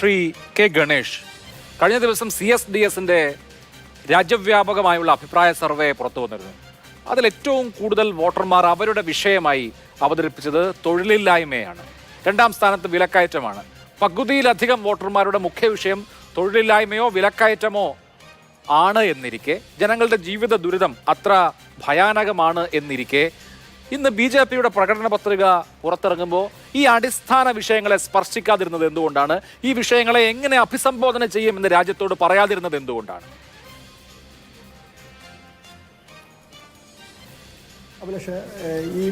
Shri K Ganesh, കഴിഞ്ഞ ദിവസം CSDS-ന്റെ രാജ്യവ്യാപകമായുള്ള അഭിപ്രായ സർവേ പുറത്തു വന്നിരുന്നു. അതിലേറ്റവും കൂടുതൽ വോട്ടർമാർ അവരുടെ വിഷയമായി അവതരിപ്പിച്ചത് തൊഴിലില്ലായ്മയാണ്. രണ്ടാം സ്ഥാനത്ത് വിലക്കയറ്റമാണ്. പകുതിയിലധികം വോട്ടർമാരുടെ മുഖ്യ വിഷയം തൊഴിലില്ലായ്മയോ വിലക്കയറ്റമോ ആണ് എന്നിരിക്കെ, ജനങ്ങളുടെ ജീവിത ദുരിതം അത്ര ഭയാനകമാണ് എന്നിരിക്കെ, ഇന്ന് BJP-യുടെ പ്രകടന പത്രിക പുറത്തിറങ്ങുമ്പോൾ ഈ അടിസ്ഥാന വിഷയങ്ങളെ സ്പർശിക്കാതിരുന്നത് എന്തുകൊണ്ടാണ്? ഈ വിഷയങ്ങളെ എങ്ങനെ അഭിസംബോധന ചെയ്യുമെന്ന് രാജ്യത്തോട് പറയാതിരുന്നത് എന്തുകൊണ്ടാണ്? അഭിലാഷ്, ഈ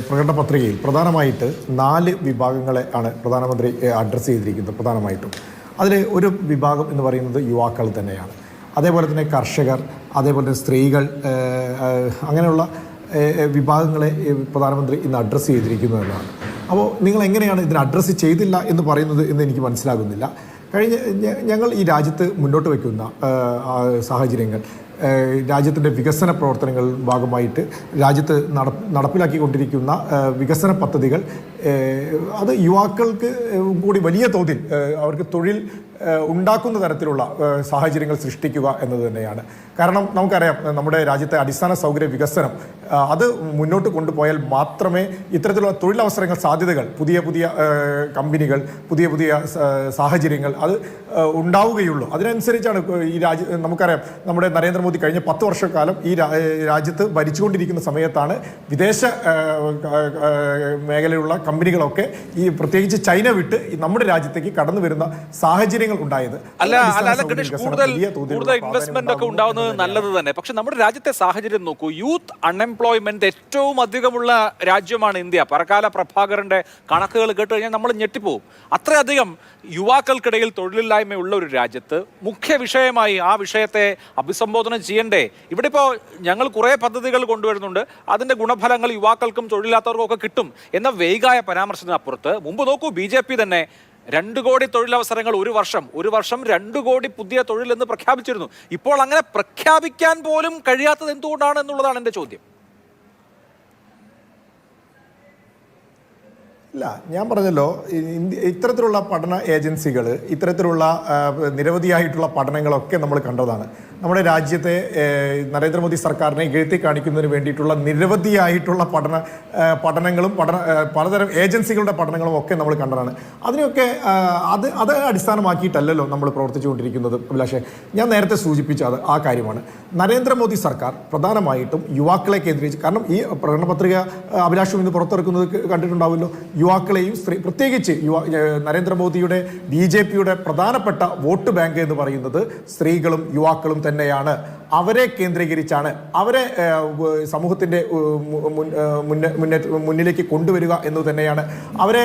പ്രകടന പത്രികയിൽ പ്രധാനമായിട്ട് 4 വിഭാഗങ്ങളെ ആണ് പ്രധാനമന്ത്രി അഡ്രസ്സ് ചെയ്തിരിക്കുന്നത്. പ്രധാനമായിട്ടും അതിൽ ഒരു വിഭാഗം എന്ന് പറയുന്നത് യുവാക്കൾ തന്നെയാണ്. അതേപോലെ തന്നെ കർഷകർ, അതേപോലെ തന്നെ സ്ത്രീകൾ, അങ്ങനെയുള്ള വിഭാഗങ്ങളെ പ്രധാനമന്ത്രി ഇന്ന് അഡ്രസ്സ് ചെയ്തിരിക്കുന്നതെന്നാണ്. അപ്പോൾ നിങ്ങൾ എങ്ങനെയാണ് ഇതിന് അഡ്രസ്സ് ചെയ്തില്ല എന്ന് പറയുന്നത് എന്ന് എനിക്ക് മനസ്സിലാകുന്നില്ല. ഞങ്ങൾ ഈ രാജ്യത്ത് മുന്നോട്ട് വയ്ക്കുന്ന സാഹചര്യങ്ങൾ, രാജ്യത്തിൻ്റെ വികസന പ്രവർത്തനങ്ങൾ ഭാഗമായിട്ട് രാജ്യത്ത് നടപ്പിലാക്കിക്കൊണ്ടിരിക്കുന്ന വികസന പദ്ധതികൾ അത് യുവാക്കൾക്ക് കൂടി വലിയ തോതിൽ അവർക്ക് തൊഴിൽ ഉണ്ടാക്കുന്ന തരത്തിലുള്ള സാഹചര്യങ്ങൾ സൃഷ്ടിക്കുക എന്നത് തന്നെയാണ്. കാരണം നമുക്കറിയാം, നമ്മുടെ രാജ്യത്തെ അടിസ്ഥാന സൗകര്യ വികസനം അത് മുന്നോട്ട് കൊണ്ടുപോയാൽ മാത്രമേ ഇത്തരത്തിലുള്ള തൊഴിലവസരങ്ങൾ, സാധ്യതകൾ, പുതിയ പുതിയ കമ്പനികൾ, പുതിയ പുതിയ സാഹചര്യങ്ങൾ അത് ഉണ്ടാവുകയുള്ളൂ. അതിനനുസരിച്ചാണ് ഈ നമുക്കറിയാം, നമ്മുടെ നരേന്ദ്രമോദി കഴിഞ്ഞ 10 വർഷക്കാലം ഈ രാജ്യത്ത് ഭരിച്ചുകൊണ്ടിരിക്കുന്ന സമയത്താണ് വിദേശ മേഖലയിലുള്ള കമ്പനികളൊക്കെ ഈ പ്രത്യേകിച്ച് ചൈന വിട്ട് നമ്മുടെ രാജ്യത്തേക്ക് കടന്നു വരുന്ന സാഹചര്യങ്ങൾ ഉണ്ടായത്. കൂടുതൽ ഇൻവെസ്റ്റ്മെന്റ് ഒക്കെ ഉണ്ടാവുന്നത് നല്ലത് തന്നെ. പക്ഷെ നമ്മുടെ രാജ്യത്തെ സാഹചര്യം നോക്കൂ. യൂത്ത് അൺഎംപ്ലോയ്മെന്റ് ഏറ്റവും അധികമുള്ള രാജ്യമാണ് ഇന്ത്യ. പരക്കാല പ്രഭാകരന്റെ കണക്കുകൾ കേട്ട് കഴിഞ്ഞാൽ നമ്മൾ ഞെട്ടിപ്പോവും. അത്രയധികം യുവാക്കൾക്കിടയിൽ തൊഴിലില്ലായ്മയുള്ള ഒരു രാജ്യത്ത് മുഖ്യ വിഷയമായി ആ വിഷയത്തെ അഭിസംബോധന ചെയ്യണ്ടേ? ഇവിടെ ഇപ്പോൾ ഞങ്ങൾ കുറേ പദ്ധതികൾ കൊണ്ടുവരുന്നുണ്ട്, അതിന്റെ ഗുണഫലങ്ങൾ യുവാക്കൾക്കും തൊഴിലില്ലാത്തവർക്കും ഒക്കെ കിട്ടും എന്ന വേഗമായ പരാമർശത്തിനപ്പുറത്ത് മുമ്പ് നോക്കൂ, BJP തന്നെ 2 കോടി തൊഴിലവസരങ്ങൾ ഒരു വർഷം 2 കോടി പുതിയ തൊഴിൽ എന്ന് പ്രഖ്യാപിച്ചിരുന്നു. ഇപ്പോൾ അങ്ങനെ പ്രഖ്യാപിക്കാൻ പോലും കഴിയാത്തത് എന്തുകൊണ്ടാണ് എന്നുള്ളതാണ് എൻ്റെ ചോദ്യം. ഇല്ല, ഞാൻ പറഞ്ഞല്ലോ, ഇത്തരത്തിലുള്ള പഠന ഏജൻസികൾ, ഇത്തരത്തിലുള്ള നിരവധിയായിട്ടുള്ള പഠനങ്ങളൊക്കെ നമ്മൾ കണ്ടതാണ്. നമ്മുടെ രാജ്യത്തെ നരേന്ദ്രമോദി സർക്കാരിനെ ഇകഴ്ത്തി കാണിക്കുന്നതിന് വേണ്ടിയിട്ടുള്ള നിരവധിയായിട്ടുള്ള പഠനങ്ങളും പലതരം ഏജൻസികളുടെ പഠനങ്ങളും ഒക്കെ നമ്മൾ കണ്ടതാണ്. അതിനെയൊക്കെ അത് അടിസ്ഥാനമാക്കിയിട്ടല്ലല്ലോ നമ്മൾ പ്രവർത്തിച്ചുകൊണ്ടിരിക്കുന്നത്. അഭിലാഷേ, ഞാൻ നേരത്തെ സൂചിപ്പിച്ച ആ കാര്യമാണ്. നരേന്ദ്രമോദി സർക്കാർ പ്രധാനമായിട്ടും യുവാക്കളെ കേന്ദ്രീകരിച്ച്, കാരണം ഈ പ്രകടന പത്രിക അഭിലാഷം ഇന്ന് പുറത്തിറക്കുന്നത് കണ്ടിട്ടുണ്ടാവുമല്ലോ, യുവാക്കളെയും പ്രത്യേകിച്ച് നരേന്ദ്രമോദിയുടെ BJP-യുടെ പ്രധാനപ്പെട്ട വോട്ട് ബാങ്ക് എന്ന് പറയുന്നത് സ്ത്രീകളും യുവാക്കളും തന്നെയാണ്. അവരെ കേന്ദ്രീകരിച്ചാണ്, അവരെ സമൂഹത്തിൻ്റെ മുന്നിലേക്ക് കൊണ്ടുവരിക എന്ന് തന്നെയാണ്. അവരെ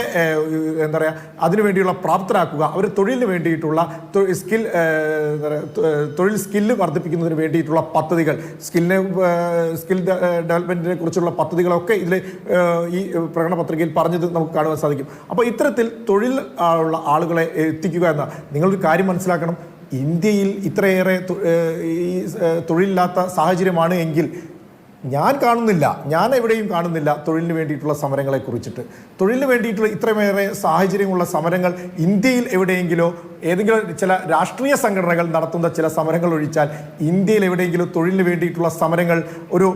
എന്താ പറയുക, അതിനുവേണ്ടിയുള്ള പ്രാപ്തരാക്കുക, അവർ തൊഴിലിന് വേണ്ടിയിട്ടുള്ള തൊഴിൽ സ്കില്ല് വർദ്ധിപ്പിക്കുന്നതിന് വേണ്ടിയിട്ടുള്ള പദ്ധതികൾ, സ്കിൽ ഡെവലപ്മെൻറ്റിനെ കുറിച്ചുള്ള പദ്ധതികളൊക്കെ ഇതിൽ ഈ പ്രകടന പത്രികയിൽ പറഞ്ഞത് നമുക്ക് കാണുവാൻ സാധിക്കും. അപ്പോൾ ഇത്തരത്തിൽ തൊഴിൽ ഉള്ള ആളുകളെ എത്തിക്കുക എന്ന, നിങ്ങളൊരു കാര്യം മനസ്സിലാക്കണം, ഇന്ത്യയിൽ ഇത്രയേറെ തൊഴിലില്ലാത്ത സാഹചര്യമാണ് എങ്കിൽ ഞാൻ എവിടെയും കാണുന്നില്ല തൊഴിലിന് വേണ്ടിയിട്ടുള്ള സമരങ്ങളെ കുറിച്ചിട്ട്. തൊഴിലിന് വേണ്ടിയിട്ടുള്ള ഇത്രയേറെ സാഹചര്യമുള്ള സമരങ്ങൾ ഇന്ത്യയിൽ എവിടെയെങ്കിലോ, ഏതെങ്കിലും ചില രാഷ്ട്രീയ സംഘടനകൾ നടത്തുന്ന ചില സമരങ്ങൾ ഒഴിച്ചാൽ ഇന്ത്യയിൽ എവിടെയെങ്കിലും തൊഴിലിന് വേണ്ടിയിട്ടുള്ള സമരങ്ങൾ ഒരു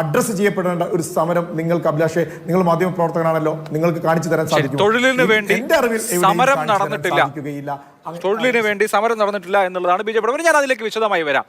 അഡ്രസ്സ് ചെയ്യപ്പെടേണ്ട ഒരു സമരം നിങ്ങൾക്ക്, അഭിലാഷേ, നിങ്ങൾ മാധ്യമ പ്രവർത്തകനാണല്ലോ, നിങ്ങൾക്ക് കാണിച്ചു തരാൻ സാധിക്കും? തൊഴിലിന് വേണ്ടി സമരം നടന്നിട്ടില്ല, തൊഴിലിന് വേണ്ടി സമരം നടന്നിട്ടില്ല എന്നുള്ളതാണ് BJP. ഞാൻ അതിലേക്ക് വിശദമായി വരാം.